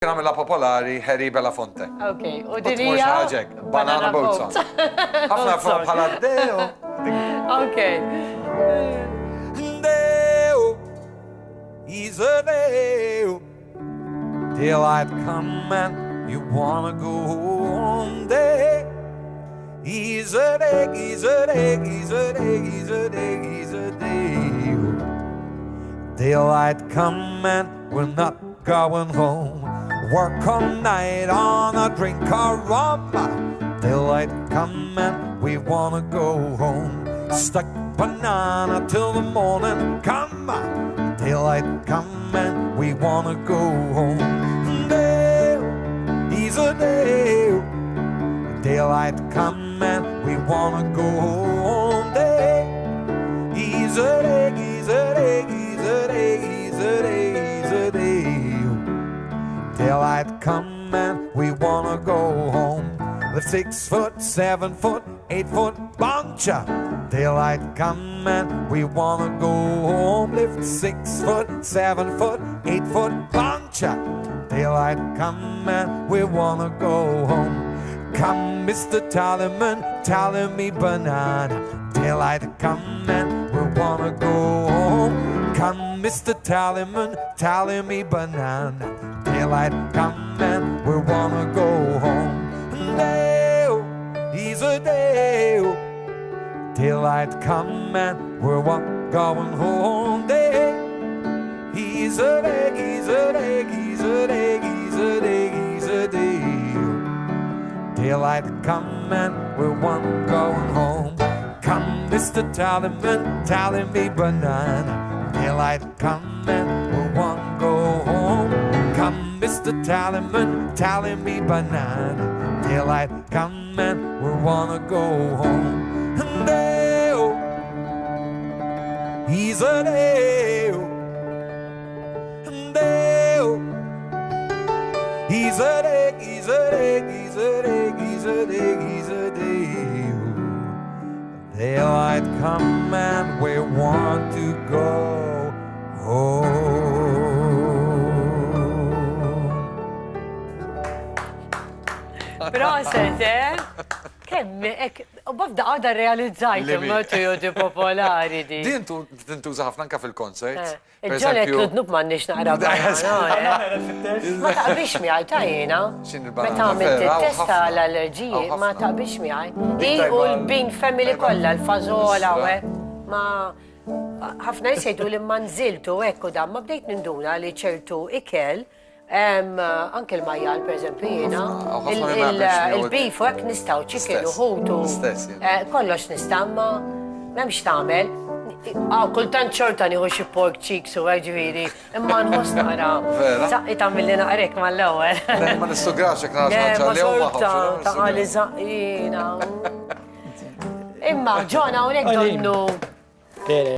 Għamilla popolari Harry Belafonte. Ok, u Mux dinija? ħaġek, banana boat song. Ħafna fuq bħala Deo. Ok. Deo, he's a Deo. Daylight coming, you wanna go home, Deo. He's a Deo, he's a Deo, he's a Deo, he's a Deo, he's a Deo. Daylight coming, we're not going home. Work all night on a drink of rum. Daylight coming, we wanna go home. Stuck banana till the morning come. Daylight coming, we wanna go home. Dale, he's a Dale. Daylight coming, we wanna go home. Dale, he's a Dale, he's a Dale, he's a Dale, he's a Dale, he's a Dale. Daylight coming, we wanna go home. The 6 foot, 7 foot, 8 foot bunch. Daylight coming, we wanna go home. Lift 6 foot, 7 foot, 8 foot bunch. Daylight coming, we wanna go home. Come, Mr. Tallyman, tally me banana. Daylight coming, we wanna go home. Come, Mr. Tallyman, tally me banana. Daylight coming, we wanna go home. Dale, he's a Dale. Daylight coming, we're going home. Dale, he's a Dale, he's a Dale, he's a Dale, he's a Dale, he's a Dale. Daylight coming, we're going home. Come, Mr. Tallyman, tally me banana. Daylight coming, we wanna go home. Come, Mr. Tallyman, tally me banana. Daylight coming, we wanna go home. And Dale, he's a Dale. And Dale, he's a Dale, he's a Dale, he's a Dale, he's a Dale, he's a Dale. Daylight coming, we want to go home. Proset, Kemm, u bafda għada realizzajt il-metodi popolari di. Din tintuża ħafna anka fil-konsert. Il-ġolet l-dnub ma nix naqra ma taqbix miħaj tajjena. Meta għamilt il-testa l-allerġiji ma taqbix miħaj. I u l-bin family kolla, l-fazola ma ħafna jisajtu li ma nżiltu ekku da ma bdejt ninduna li ċertu ikel anke l-majjal, per eżempju, jena, il-beef u għek nistaw, ċikin u ħutu, kollox nistamma, memx tamel, kultant ċorta niħu xie pork cheeks u għagġviri, imma nħos naqra, saqqi tamil li naqrek ma l-ewel. Ma nistugraxek naqra ma sorta, taqali zaqqina. Imma, ġona, unek donnu.